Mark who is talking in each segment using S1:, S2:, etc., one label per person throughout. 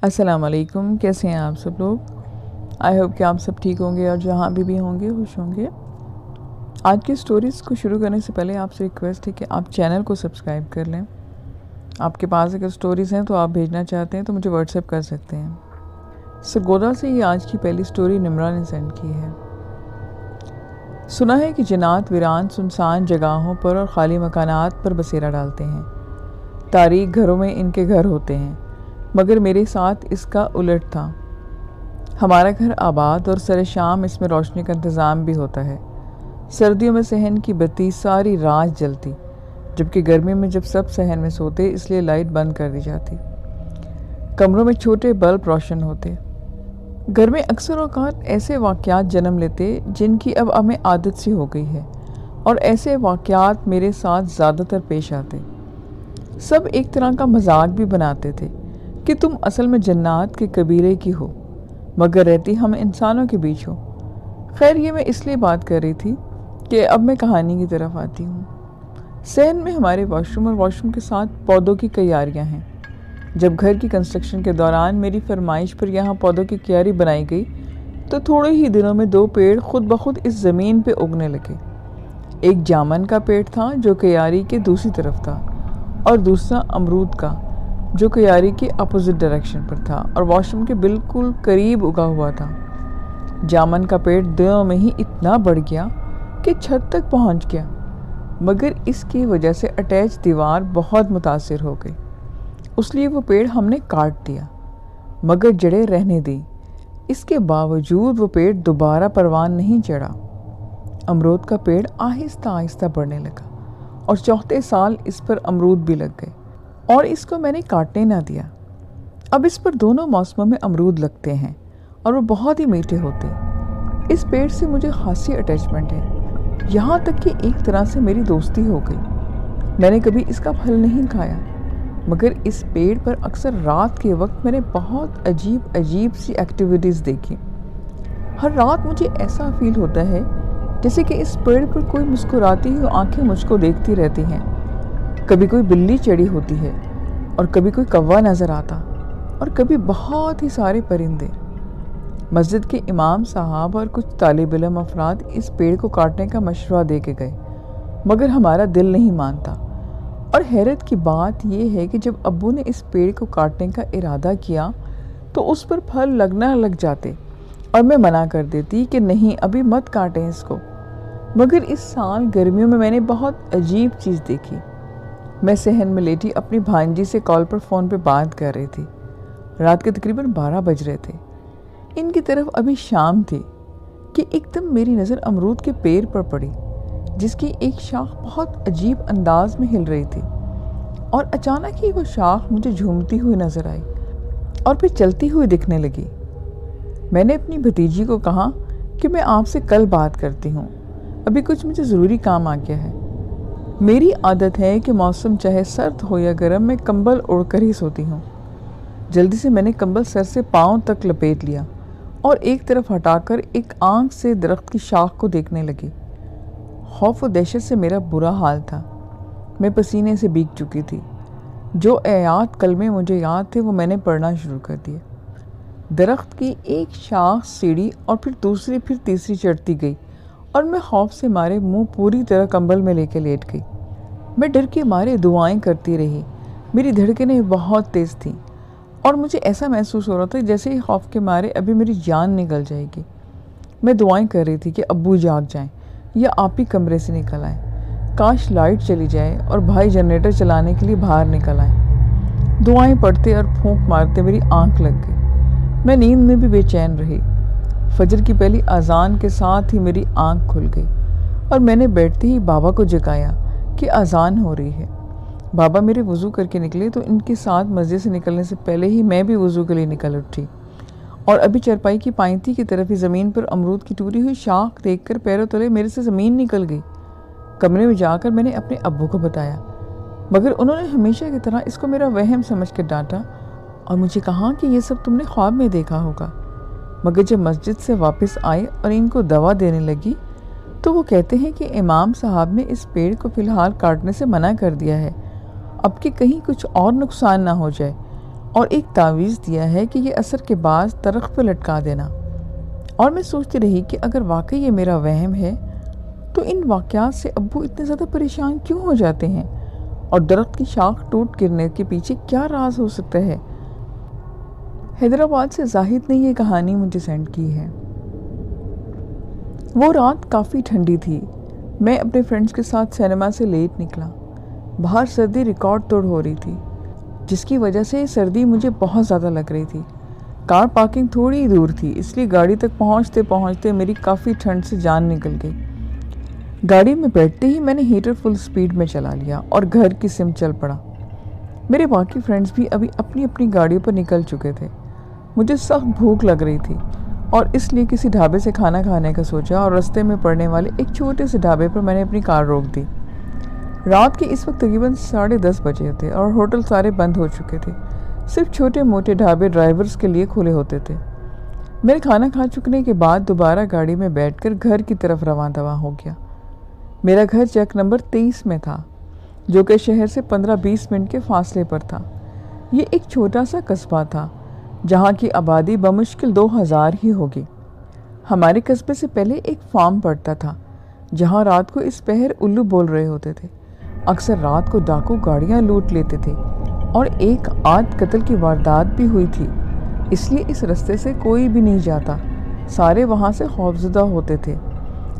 S1: अस्सलाम वालेकुम। कैसे हैं आप सब लोग। आई होप कि आप सब ठीक होंगे और जहाँ भी होंगे खुश होंगे। आज की स्टोरीज़ को शुरू करने से पहले आपसे रिक्वेस्ट है कि आप चैनल को सब्सक्राइब कर लें। आपके पास अगर स्टोरीज़ हैं तो आप भेजना चाहते हैं तो मुझे व्हाट्सएप कर सकते हैं। सरगोदा से ही आज की पहली स्टोरी निम्रा ने सेंड की है। सुना है कि जिन्नात वीरान सुनसान जगहों पर और ख़ाली मकानात पर बसेरा डालते हैं। तारीख घरों में इनके घर होते हैं, मगर मेरे साथ इसका उलट था। हमारा घर आबाद और सरे शाम इसमें रोशनी का इंतज़ाम भी होता है। सर्दियों में सहन की बत्ती सारी रात जलती, जबकि गर्मी में जब सब सहन में सोते इसलिए लाइट बंद कर दी जाती। कमरों में छोटे बल्ब रोशन होते। घर में अक्सर औक़ात ऐसे वाक़यात जन्म लेते जिनकी अब हमें आदत सी हो गई है, और ऐसे वाक़यात मेरे साथ ज़्यादातर पेश आते। सब एक तरह का मजाक भी बनाते थे कि तुम असल में जन्नात के कबीले की हो, मगर रहती हम इंसानों के बीच हो। खैर, ये मैं इसलिए बात कर रही थी कि अब मैं कहानी की तरफ आती हूँ। सहन में हमारे वॉशरूम और वॉशरूम के साथ पौधों की क्यारियाँ हैं। जब घर की कंस्ट्रक्शन के दौरान मेरी फरमाइश पर यहाँ पौधों की क्यारी बनाई गई तो थोड़े ही दिनों में 2 पेड़ खुद ब खुद इस ज़मीन पे उगने लगे। एक जामन का पेड़ था जो क्यारी के दूसरी तरफ था, और दूसरा अमरूद का जो क्यारी के अपोजिट डायरेक्शन पर था और वॉशरूम के बिल्कुल करीब उगा हुआ था। जामन का पेड़ दिनों में ही इतना बढ़ गया कि छत तक पहुंच गया, मगर इसकी वजह से अटैच दीवार बहुत मुतासिर हो गई। इसलिए वो पेड़ हमने काट दिया, मगर जड़ें रहने दी। इसके बावजूद वो पेड़ दोबारा परवान नहीं चढ़ा। अमरूद का पेड़ आहिस्ता आहिस्ता बढ़ने लगा और चौथे साल इस पर अमरूद भी लग गए, और इसको मैंने काटने ना दिया। अब इस पर दोनों मौसमों में अमरूद लगते हैं और वो बहुत ही मीठे होते हैं। इस पेड़ से मुझे खासी अटैचमेंट है, यहाँ तक कि एक तरह से मेरी दोस्ती हो गई। मैंने कभी इसका फल नहीं खाया, मगर इस पेड़ पर अक्सर रात के वक्त मैंने बहुत अजीब अजीब सी एक्टिविटीज़ देखी। हर रात मुझे ऐसा फील होता है जैसे कि इस पेड़ पर कोई मुस्कुराती हुई आंखें मुझको देखती रहती हैं। कभी कोई बिल्ली चढ़ी होती है, और कभी कोई कौवा नज़र आता, और कभी बहुत ही सारे परिंदे। मस्जिद के इमाम साहब और कुछ तालिब इल्म अफराद इस पेड़ को काटने का मशवरा दे के गए, मगर हमारा दिल नहीं मानता। और हैरत की बात यह है कि जब अब्बू ने इस पेड़ को काटने का इरादा किया तो उस पर फल लगना लग जाते, और मैं मना कर देती कि नहीं, अभी मत काटें इसको। मगर इस साल गर्मियों में मैंने बहुत अजीब चीज़ देखी। मैं सहन में लेटी अपनी भांजी से कॉल पर फ़ोन पे बात कर रही थी। रात के तकरीबन 12 बज रहे थे। इनकी तरफ अभी शाम थी कि एकदम मेरी नज़र अमरूद के पेड़ पर पड़ी, जिसकी एक शाख बहुत अजीब अंदाज में हिल रही थी, और अचानक ही वो शाख मुझे झूमती हुई नज़र आई और फिर चलती हुई दिखने लगी। मैंने अपनी भतीजी को कहा कि मैं आपसे कल बात करती हूँ, अभी कुछ मुझे ज़रूरी काम आ गया है। मेरी आदत है कि मौसम चाहे सर्द हो या गर्म, मैं कंबल ओढ़कर ही सोती हूँ। जल्दी से मैंने कंबल सर से पाँव तक लपेट लिया और एक तरफ हटाकर एक आंख से दरख्त की शाख को देखने लगी। खौफ और दहशत से मेरा बुरा हाल था। मैं पसीने से भीग चुकी थी। जो आयात कल में मुझे याद थे वो मैंने पढ़ना शुरू कर दिए। दरख्त की एक शाख सीढ़ी और फिर दूसरी फिर तीसरी चढ़ती गई, और मैं खौफ से मारे मुंह पूरी तरह कंबल में लेके लेट गई। मैं डर के मारे दुआएं करती रही। मेरी धड़कनें बहुत तेज़ थीं और मुझे ऐसा महसूस हो रहा था जैसे ही खौफ के मारे अभी मेरी जान निकल जाएगी। मैं दुआएं कर रही थी कि अब्बू जाग जाएं या आप ही कमरे से निकल आएँ। काश लाइट चली जाए और भाई जनरेटर चलाने के लिए बाहर निकल आए। दुआएं पढ़ते और फूंक मारते मेरी आँख लग गई। मैं नींद में भी बेचैन रही। फजर की पहली अजान के साथ ही मेरी आंख खुल गई और मैंने बैठते ही बाबा को जगाया कि अजान हो रही है। बाबा मेरे वज़ू करके निकले तो इनके साथ मस्जिद से निकलने से पहले ही मैं भी वज़ू के लिए निकल उठी, और अभी चरपाई की पायंती की तरफ ही ज़मीन पर अमरूद की टूटी हुई शाख देखकर पैरों तले मेरे से ज़मीन निकल गई। कमरे में जाकर मैंने अपने अब्बू को बताया, मगर उन्होंने हमेशा की तरह इसको मेरा वहम समझ कर डांटा और मुझे कहा कि ये सब तुमने ख्वाब में देखा होगा। मगर जब मस्जिद से वापस आए और इनको दवा देने लगी तो वो कहते हैं कि इमाम साहब ने इस पेड़ को फ़िलहाल काटने से मना कर दिया है, अब कि कहीं कुछ और नुकसान ना हो जाए, और एक तावीज़ दिया है कि ये असर के बाद तरख पे लटका देना। और मैं सोचती रही कि अगर वाकई ये मेरा वहम है तो इन वाक़यात से अब्बू इतने ज़्यादा परेशान क्यों हो जाते हैं, और दरख्त की शाख टूट गिरने के पीछे क्या राज हो सकता है। हैदराबाद से जाहिद ने ये कहानी मुझे सेंड की है। वो रात काफ़ी ठंडी थी। मैं अपने फ्रेंड्स के साथ सिनेमा से लेट निकला। बाहर सर्दी रिकॉर्ड तोड़ हो रही थी, जिसकी वजह से सर्दी मुझे बहुत ज़्यादा लग रही थी। कार पार्किंग थोड़ी ही दूर थी, इसलिए गाड़ी तक पहुंचते पहुंचते मेरी काफ़ी ठंड से जान निकल गई। गाड़ी में बैठते ही मैंने हीटर फुल स्पीड में चला लिया और घर की सिम चल पड़ा। मेरे बाकी फ्रेंड्स भी अभी अपनी अपनी गाड़ियों पर निकल चुके थे। मुझे सख्त भूख लग रही थी और इसलिए किसी ढाबे से खाना खाने का सोचा, और रास्ते में पड़ने वाले एक छोटे से ढाबे पर मैंने अपनी कार रोक दी। रात के इस वक्त तकरीबन 10:30 बजे थे और होटल सारे बंद हो चुके थे। सिर्फ छोटे मोटे ढाबे ड्राइवर्स के लिए खुले होते थे। मेरे खाना खा चुकने के बाद दोबारा गाड़ी में बैठकर घर की तरफ रवां दवा हो गया। मेरा घर चेक नंबर 23 में था, जो कि शहर से 15-20 मिनट के फासले पर था। ये एक छोटा सा कस्बा था जहाँ की आबादी बमुश्किल 2000 ही होगी। हमारे कस्बे से पहले एक फार्म पड़ता था, जहाँ रात को इस पहर उल्लू बोल रहे होते थे। अक्सर रात को डाकू गाड़ियाँ लूट लेते थे और एक आध कत्ल की वारदात भी हुई थी, इसलिए इस रास्ते से कोई भी नहीं जाता। सारे वहाँ से खौफजदा होते थे।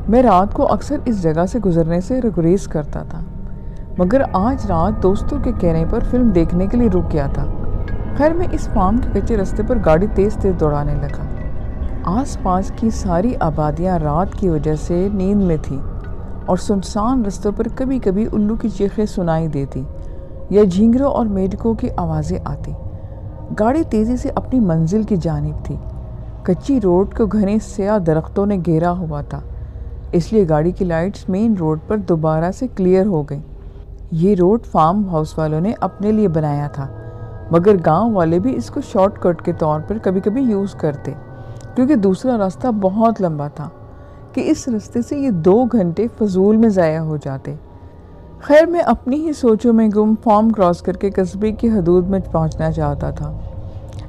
S1: मैं रात को अक्सर इस जगह से गुजरने से गुरेज करता था, मगर आज रात दोस्तों के कहने पर फिल्म देखने के लिए रुक गया था। खैर, मैं इस फार्म के कच्चे रास्ते पर गाड़ी तेज तेज दौड़ाने लगा। आसपास की सारी आबादियाँ रात की वजह से नींद में थी और सुनसान रास्तों पर कभी कभी उल्लू की चीखें सुनाई देती या झींगरों और मेढकों की आवाज़ें आती। गाड़ी तेज़ी से अपनी मंजिल की जानिब थी। कच्ची रोड को घने स्याह दरख्तों ने घेरा हुआ था, इसलिए गाड़ी की लाइट्स मेन रोड पर दोबारा से क्लियर हो गई। ये रोड फार्म हाउस वालों ने अपने लिए बनाया था, मगर गांव वाले भी इसको शॉर्टकट के तौर पर कभी कभी यूज़ करते, क्योंकि दूसरा रास्ता बहुत लंबा था कि इस रास्ते से ये 2 घंटे फजूल में ज़ाया हो जाते। खैर, मैं अपनी ही सोचों में गुम फार्म क्रॉस करके कस्बे की हदूद में पहुंचना चाहता था।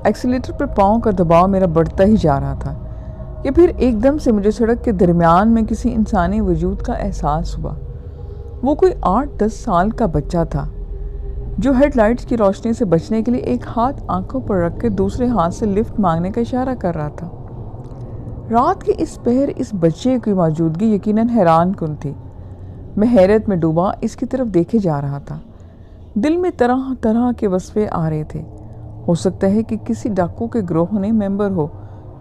S1: एक्सीलेटर पर पाँव का दबाव मेरा बढ़ता ही जा रहा था कि फिर एकदम से मुझे सड़क के दरमियान में किसी इंसानी वजूद का एहसास हुआ। वो कोई 8-10 साल का बच्चा था, जो हेडलाइट्स की रोशनी से बचने के लिए एक हाथ आंखों पर रख कर दूसरे हाथ से लिफ्ट मांगने का इशारा कर रहा था। रात के इस पहर इस बच्चे की मौजूदगी यकीनन हैरान कुन थी। मैं हैरत में डूबा इसकी तरफ देखे जा रहा था। दिल में तरह तरह के वस्फे आ रहे थे। हो सकता है कि किसी डाकू के ग्रोह ने मेंबर हो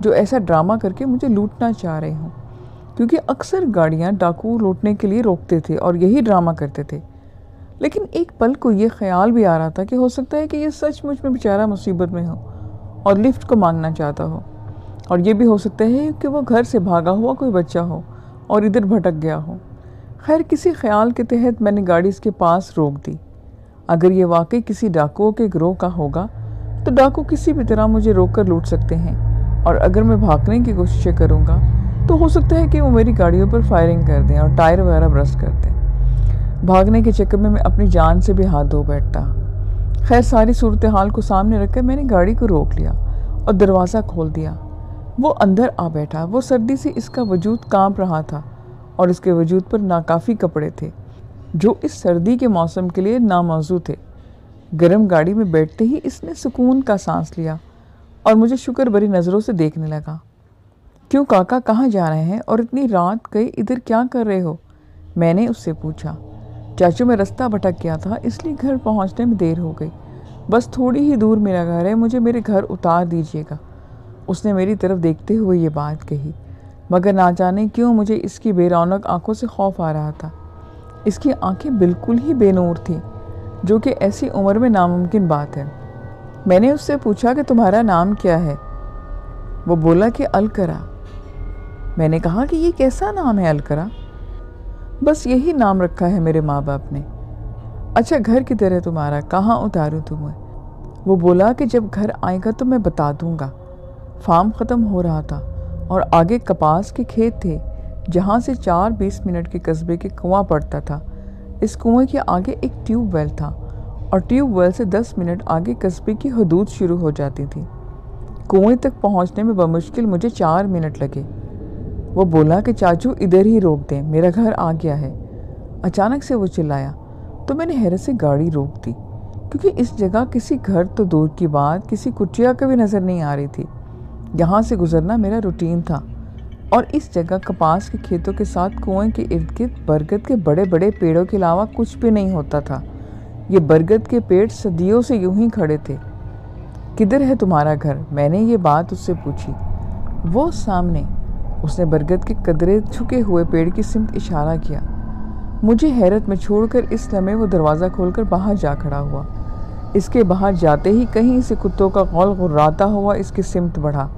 S1: जो ऐसा ड्रामा करके मुझे लूटना चाह रहे हों, क्योंकि अक्सर गाड़ियाँ डाकू लूटने के लिए रोकते थे और यही ड्रामा करते थे। लेकिन एक पल को ये ख्याल भी आ रहा था कि हो सकता है कि ये सचमुच में बेचारा मुसीबत में हो और लिफ्ट को मांगना चाहता हो, और ये भी हो सकता है कि वो घर से भागा हुआ कोई बच्चा हो और इधर भटक गया हो। खैर, किसी ख्याल के तहत मैंने गाड़ी इसके पास रोक दी। अगर ये वाकई किसी डाकुओं के गिरोह का होगा तो डाकू किसी भी तरह मुझे रोक कर लूट सकते हैं, और अगर मैं भागने की कोशिशें करूँगा तो हो सकता है कि वो मेरी गाड़ियों पर फायरिंग कर दें और टायर वगैरह ब्रस्ट कर दें। भागने के चक्कर में मैं अपनी जान से भी हाथ धो बैठता। खैर, सारी सूरत हाल को सामने रखकर मैंने गाड़ी को रोक लिया और दरवाज़ा खोल दिया। वो अंदर आ बैठा। वो सर्दी से इसका वजूद कांप रहा था और इसके वजूद पर नाकाफ़ी कपड़े थे जो इस सर्दी के मौसम के लिए नामौजू थे। गर्म गाड़ी में बैठते ही इसने सुकून का सांस लिया और मुझे शुक्र भरी नज़रों से देखने लगा। क्यों काका, कहाँ जा रहे हैं और इतनी रात गई, इधर क्या कर रहे हो? मैंने उससे पूछा। चाचू, मैं रास्ता भटक गया था, इसलिए घर पहुंचने में देर हो गई। बस थोड़ी ही दूर मेरा घर है, मुझे मेरे घर उतार दीजिएगा। उसने मेरी तरफ देखते हुए ये बात कही, मगर ना जाने क्यों मुझे इसकी बेरौनक आंखों से खौफ आ रहा था। इसकी आंखें बिल्कुल ही बेनूर थीं, जो कि ऐसी उम्र में नामुमकिन बात है। मैंने उससे पूछा कि तुम्हारा नाम क्या है? वो बोला कि अलकरा। मैंने कहा कि ये कैसा नाम है अलकरा? बस यही नाम रखा है मेरे माँ बाप ने। अच्छा, घर किधर है तुम्हारा? कहाँ उतारूँ तुम्हें? वो बोला कि जब घर आएगा तो मैं बता दूँगा। फार्म ख़त्म हो रहा था और आगे कपास के खेत थे, जहाँ से 4-20 मिनट के कस्बे के कुआं पड़ता था। इस कुएं के आगे एक ट्यूबवेल था और ट्यूबवेल से 10 मिनट आगे कस्बे की हदूद शुरू हो जाती थी। कुएं तक पहुंचने में बमुश्किल मुझे 4 मिनट लगे। वो बोला कि चाचू इधर ही रोक दें, मेरा घर आ गया है। अचानक से वो चिल्लाया तो मैंने हैरत से गाड़ी रोक दी, क्योंकि इस जगह किसी घर तो दूर की बात किसी कुटिया का भी नज़र नहीं आ रही थी। यहाँ से गुजरना मेरा रूटीन था और इस जगह कपास के खेतों के साथ कुएं के इर्द गिर्द बरगद के बड़े बड़े पेड़ों के अलावा कुछ भी नहीं होता था। ये बरगद के पेड़ सदियों से यूं ही खड़े थे। किधर है तुम्हारा घर? मैंने ये बात उससे पूछी। वो सामने। उसने बरगद के कदरे झुके हुए पेड़ की सिमत इशारा किया। मुझे हैरत में छोड़कर इस लम्हे वो दरवाज़ा खोलकर बाहर जा खड़ा हुआ। इसके बाहर जाते ही कहीं से कुत्तों का कौल गुर्राता हुआ इसकी सिमत बढ़ा।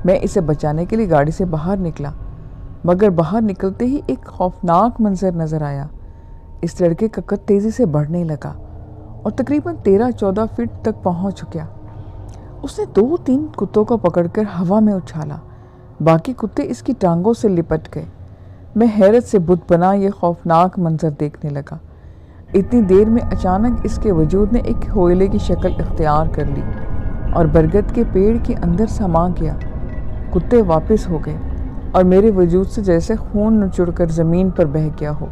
S1: मैं इसे बचाने के लिए गाड़ी से बाहर निकला, मगर बाहर निकलते ही एक खौफनाक मंजर नज़र आया। इस लड़के का कद तेज़ी से बढ़ने लगा और तकरीबन 13-14 फीट तक पहुंच गया। उसने 2-3 कुत्तों को पकड़कर हवा में उछाला। बाकी कुत्ते इसकी टांगों से लिपट गए। मैं हैरत से बुत बना ये खौफनाक मंजर देखने लगा। इतनी देर में अचानक इसके वजूद ने एक कोयले की शक्ल इख्तियार कर ली और बरगद के पेड़ के अंदर समा गया। कुत्ते वापस हो गए और मेरे वजूद से जैसे खून निचुड़कर ज़मीन पर बह गया हो।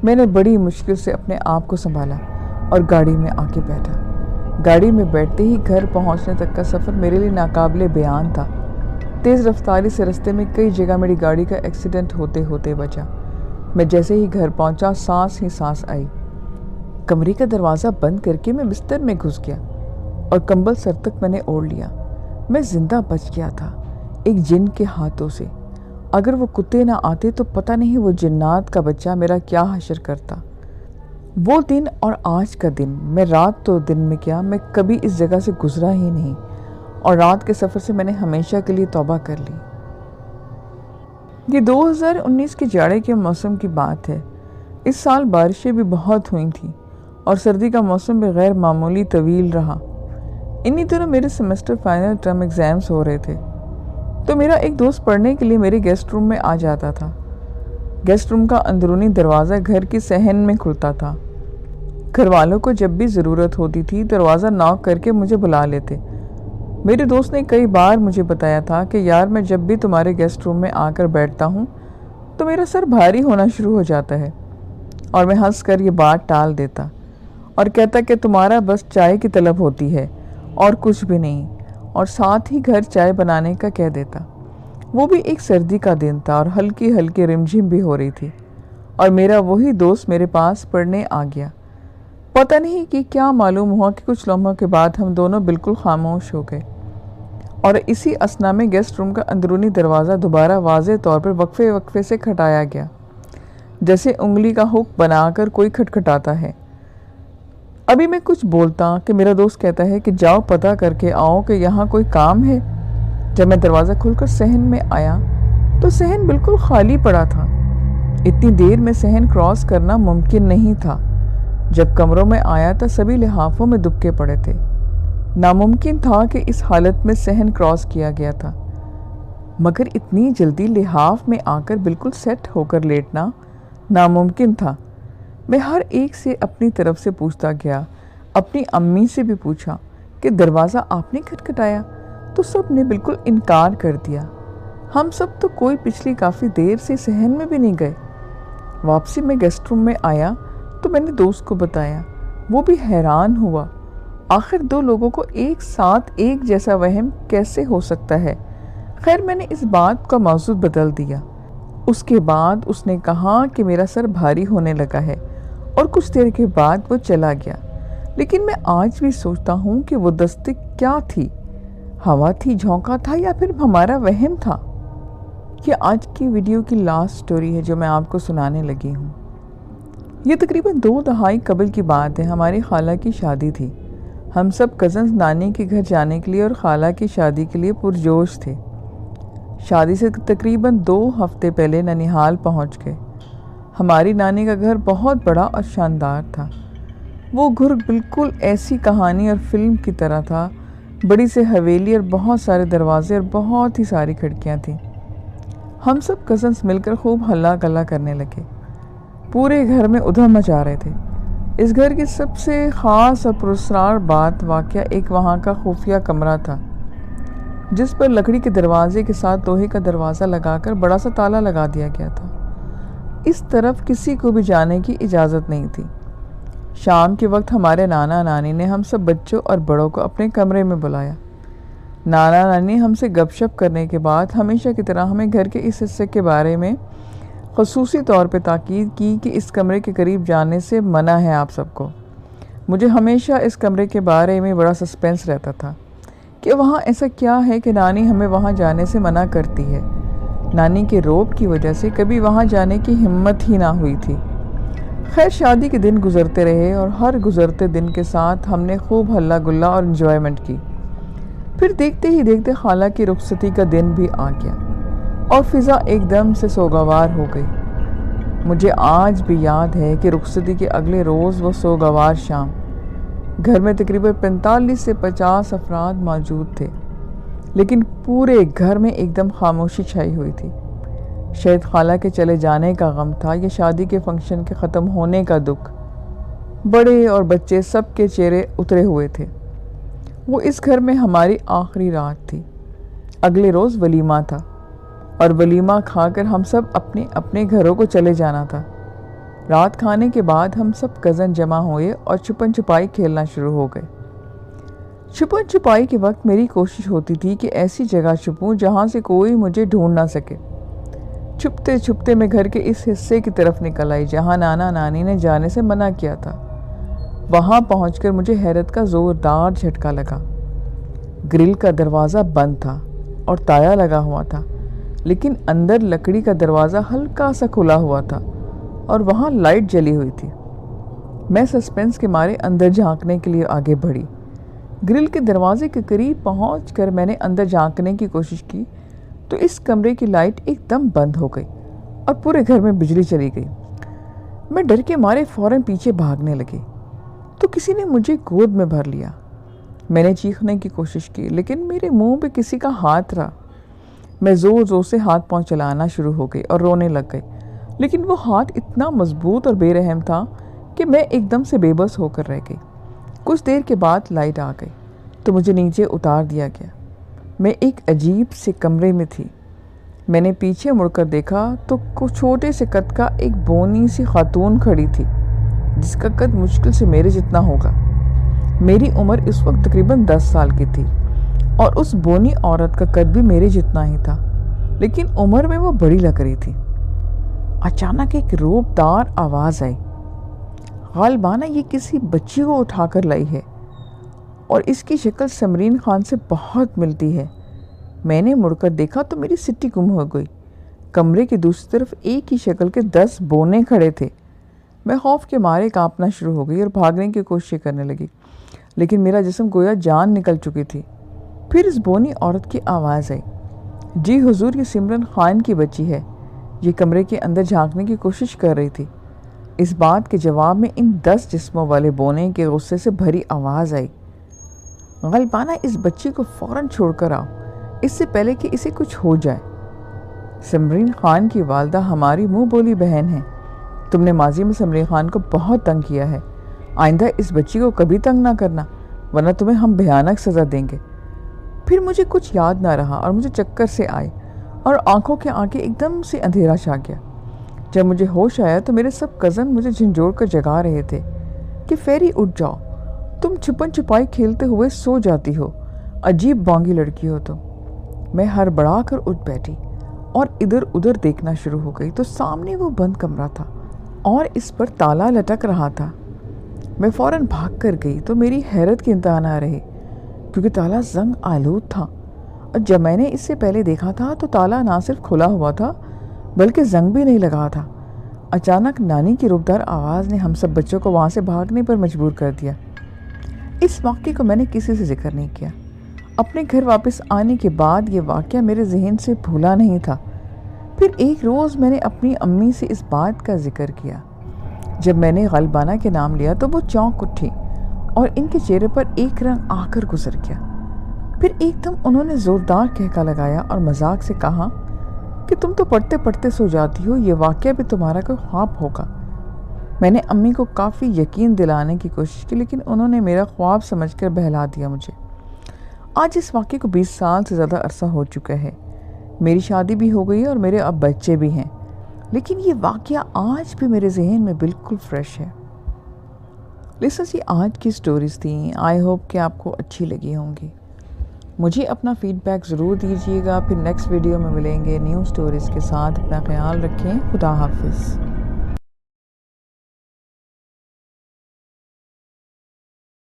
S1: मैंने बड़ी मुश्किल से अपने आप को संभाला और गाड़ी में आके बैठा। गाड़ी में बैठते ही घर पहुंचने तक का सफ़र मेरे लिए नाकाबिले बयान था। तेज़ रफ्तारी से रास्ते में कई जगह मेरी गाड़ी का एक्सीडेंट होते होते बचा। मैं जैसे ही घर पहुंचा सांस ही सांस आई। कमरे का दरवाज़ा बंद करके मैं बिस्तर में घुस गया और कंबल सर तक मैंने ओढ़ लिया। मैं जिंदा बच गया था एक जिन के हाथों से। अगर वो कुत्ते ना आते तो पता नहीं वो जिन्नात का बच्चा मेरा क्या हशर करता। वो दिन और आज का दिन, मैं रात तो दिन में क्या, मैं कभी इस जगह से गुजरा ही नहीं और रात के सफ़र से मैंने हमेशा के लिए तौबा कर ली। ये 2019 के जाड़े के मौसम की बात है। इस साल बारिशें भी बहुत हुई थी और सर्दी का मौसम भी गैर मामूली तवील रहा। इन्हीं दिनों मेरे सेमेस्टर फाइनल टर्म एग्ज़ाम्स हो रहे थे, तो मेरा एक दोस्त पढ़ने के लिए मेरे गेस्ट रूम में आ जाता था। गेस्ट रूम का अंदरूनी दरवाज़ा घर की सहन में खुलता था। घर वालों को जब भी ज़रूरत होती थी दरवाज़ा नॉक करके मुझे बुला लेते। मेरे दोस्त ने कई बार मुझे बताया था कि यार, मैं जब भी तुम्हारे गेस्ट रूम में आकर बैठता हूँ तो मेरा सर भारी होना शुरू हो जाता है, और मैं हंस कर ये बात टाल देता और कहता कि तुम्हारा बस चाय की तलब होती है और कुछ भी नहीं, और साथ ही घर चाय बनाने का कह देता। वो भी एक सर्दी का दिन था और हल्की हल्की रिमझिम भी हो रही थी, और मेरा वही दोस्त मेरे पास पढ़ने आ गया। पता नहीं कि क्या मालूम हुआ कि कुछ लम्हों के बाद हम दोनों बिल्कुल खामोश हो गए, और इसी असना में गेस्ट रूम का अंदरूनी दरवाज़ा दोबारा वाज़े तौर पर वक्फे वक्फे से खटाया गया, जैसे उंगली का हुक बनाकर कोई खटखटाता है। अभी मैं कुछ बोलता कि मेरा दोस्त कहता है कि जाओ पता करके आओ कि यहाँ कोई काम है। जब मैं दरवाज़ा खोलकर सहन में आया तो सहन बिल्कुल खाली पड़ा था। इतनी देर में सहन क्रॉस करना मुमकिन नहीं था। जब कमरों में आया तो सभी लिहाफों में दुबके पड़े थे। नामुमकिन था कि इस हालत में सहन क्रॉस किया गया था, मगर इतनी जल्दी लिहाफ में आकर बिल्कुल सेट होकर लेटना नामुमकिन था। मैं हर एक से अपनी तरफ से पूछता गया। अपनी अम्मी से भी पूछा कि दरवाज़ा आपने खटखटाया, तो सब ने बिल्कुल इनकार कर दिया। हम सब तो कोई पिछली काफ़ी देर से सहन में भी नहीं गए। वापसी में गेस्ट रूम में आया तो मैंने दोस्त को बताया। वो भी हैरान हुआ, आखिर 2 लोगों को एक साथ एक जैसा वहम कैसे हो सकता है। खैर, मैंने इस बात का मौजू बदल दिया। उसके बाद उसने कहा कि मेरा सर भारी होने लगा है, और कुछ देर के बाद वो चला गया। लेकिन मैं आज भी सोचता हूँ कि वो दस्तक क्या थी, हवा थी, झोंका था, या फिर हमारा वहम था। ये आज की वीडियो की लास्ट स्टोरी है जो मैं आपको सुनाने लगी हूँ। ये तकरीबन 2 दहाई कबल की बात है। हमारी खाला की शादी थी। हम सब कज़न्स नानी के घर जाने के लिए और खाला की शादी के लिए पुरजोश थे। शादी से तकरीबन 2 हफ्ते पहले ननिहाल पहुँच गए। हमारी नानी का घर बहुत बड़ा और शानदार था। वो घर बिल्कुल ऐसी कहानी और फिल्म की तरह था। बड़ी से हवेली और बहुत सारे दरवाजे और बहुत ही सारी खिड़कियां थीं। हम सब कज़न्स मिलकर खूब हल्ला गल्ला करने लगे। पूरे घर में उधम मचा रहे थे। इस घर की सबसे ख़ास और पुरस्कार बात वाक़या एक वहाँ का खुफिया कमरा था, जिस पर लकड़ी के दरवाजे के साथ लोहे का दरवाज़ा लगाकर बड़ा सा ताला लगा दिया गया था। इस तरफ किसी को भी जाने की इजाज़त नहीं थी। शाम के वक्त हमारे नाना नानी ने हम सब बच्चों और बड़ों को अपने कमरे में बुलाया। नाना नानी हमसे गपशप करने के बाद हमेशा की तरह हमें घर के इस हिस्से के बारे में ख़ुसूसी तौर पे ताकीद की कि इस कमरे के करीब जाने से मना है आप सबको। मुझे हमेशा इस कमरे के बारे में बड़ा सस्पेंस रहता था कि वहाँ ऐसा क्या है कि नानी हमें वहाँ जाने से मना करती है। नानी के रोब की वजह से कभी वहाँ जाने की हिम्मत ही ना हुई थी। खैर, शादी के दिन गुजरते रहे और हर गुजरते दिन के साथ हमने खूब हल्ला गुल्ला और इन्जॉयमेंट की। फिर देखते ही देखते खाला की रुखसती का दिन भी आ गया और फिज़ा एकदम से सोगवार हो गई। मुझे आज भी याद है कि रुखसती के अगले रोज़ वो सोगवार शाम घर में तकरीबन 45 से 50 अफराद मौजूद थे, लेकिन पूरे घर में एकदम खामोशी छाई हुई थी। शायद खाला के चले जाने का गम था या शादी के फंक्शन के ख़त्म होने का दुख। बड़े और बच्चे सब के चेहरे उतरे हुए थे। वो इस घर में हमारी आखिरी रात थी। अगले रोज़ वलीमा था और वलीमा खाकर हम सब अपने अपने घरों को चले जाना था। रात खाने के बाद हम सब कज़न जमा हुए और छुपन छुपाई खेलना शुरू हो गए। छुपन छुपाई के वक्त मेरी कोशिश होती थी कि ऐसी जगह छुपूं जहाँ से कोई मुझे ढूंढ ना सके। छुपते छुपते मैं घर के इस हिस्से की तरफ निकल आई जहाँ नाना नानी ने जाने से मना किया था। वहाँ पहुंचकर मुझे हैरत का ज़ोरदार झटका लगा। ग्रिल का दरवाज़ा बंद था और ताला लगा हुआ था, लेकिन अंदर लकड़ी का दरवाज़ा हल्का सा खुला हुआ था और वहाँ लाइट जली हुई थी। मैं सस्पेंस के मारे अंदर झांकने के लिए आगे बढ़ी। ग्रिल के दरवाजे के करीब पहुंचकर मैंने अंदर झांकने की कोशिश की तो इस कमरे की लाइट एकदम बंद हो गई और पूरे घर में बिजली चली गई। मैं डर के मारे फ़ौरन पीछे भागने लगी तो किसी ने मुझे गोद में भर लिया। मैंने चीखने की कोशिश की, लेकिन मेरे मुंह पे किसी का हाथ रहा। मैं ज़ोर ज़ोर से हाथ पांव चलाना शुरू हो गई और रोने लग गई, लेकिन वो हाथ इतना मजबूत और बेरहम था कि मैं एकदम से बेबस होकर रह गई। कुछ देर के बाद लाइट आ गई तो मुझे नीचे उतार दिया गया। मैं एक अजीब से कमरे में थी। मैंने पीछे मुड़कर देखा तो कुछ छोटे से कद का एक बोनी सी खातून खड़ी थी, जिसका कद मुश्किल से मेरे जितना होगा। मेरी उम्र इस वक्त तकरीबन 10 साल की थी और उस बोनी औरत का कद भी मेरे जितना ही था, लेकिन उम्र में वो बड़ी लग रही थी। अचानक एक रोबदार आवाज़ आई। गालिबाना ये किसी बच्ची को उठाकर लाई है और इसकी शक्ल समरीन खान से बहुत मिलती है। मैंने मुड़कर देखा तो मेरी सिट्टी गुम हो गई। कमरे की दूसरी तरफ एक ही शक्ल के 10 बोने खड़े थे। मैं खौफ के मारे कांपना शुरू हो गई और भागने की कोशिश करने लगी, लेकिन मेरा जिस्म गोया जान निकल चुकी थी। फिर इस बोनी औरत की आवाज़ आई, जी हुजूर, ये सिमरन खान की बच्ची है। ये कमरे के अंदर झांकने की कोशिश कर रही थी। इस बात के जवाब में इन 10 जिस्मों वाले बोने के गुस्से से भरी आवाज़ आई, गालिबाना इस बच्ची को फ़ौरन छोड़कर आओ, इससे पहले कि इसे कुछ हो जाए। समरीन खान की वालदा हमारी मुँह बोली बहन है। तुमने माजी में समरीन खान को बहुत तंग किया है। आइंदा इस बच्ची को कभी तंग ना करना, वरना तुम्हें हम भयानक सज़ा देंगे। फिर मुझे कुछ याद ना रहा और मुझे चक्कर से आए और आंखों के आगे एकदम से अंधेरा छा गया। जब मुझे होश आया तो मेरे सब कज़न मुझे झंझोड़ कर जगा रहे थे कि फेरी उठ जाओ, तुम छुपन छुपाई खेलते हुए सो जाती हो, अजीब बांगी लड़की हो तुम। मैं हड़बड़ा कर उठ बैठी और इधर उधर देखना शुरू हो गई तो सामने वो बंद कमरा था और इस पर ताला लटक रहा था। मैं फ़ौरन भाग कर गई तो मेरी हैरत की इंतहा ना रही, क्योंकि ताला जंग आलूद था और जब मैंने इससे पहले देखा था तो ताला ना सिर्फ खुला हुआ था बल्कि जंग भी नहीं लगा था। अचानक नानी की रुखदार आवाज़ ने हम सब बच्चों को वहाँ से भागने पर मजबूर कर दिया। इस वाक़े को मैंने किसी से जिक्र नहीं किया। अपने घर वापस आने के बाद ये वाक़या मेरे जहन से भूला नहीं था। फिर एक रोज़ मैंने अपनी अम्मी से इस बात का जिक्र किया। जब मैंने गालिबाना के नाम लिया तो वो चौंक उठी और इनके चेहरे पर एक रंग आकर गुजर गया। फिर एकदम उन्होंने ज़ोरदार कहका लगाया और मजाक से कहा कि तुम तो पढ़ते पढ़ते सो जाती हो, ये वाक़या भी तुम्हारा कोई ख्वाब होगा। मैंने अम्मी को काफ़ी यकीन दिलाने की कोशिश की, लेकिन उन्होंने मेरा ख्वाब समझकर बहला दिया मुझे। आज इस वाक़े को 20 साल से ज़्यादा अरसा हो चुका है। मेरी शादी भी हो गई है और मेरे अब बच्चे भी हैं, लेकिन ये वाक़या आज भी मेरे जहन में बिल्कुल फ्रेश है। लिसनर्स, ये आज की स्टोरीज़ थी। आई होप कि आपको अच्छी लगी होंगी। मुझे अपना फीडबैक ज़रूर दीजिएगा। फिर नेक्स्ट वीडियो में मिलेंगे न्यू स्टोरीज़ के साथ। अपना ख्याल रखें। खुदा हाफिज़।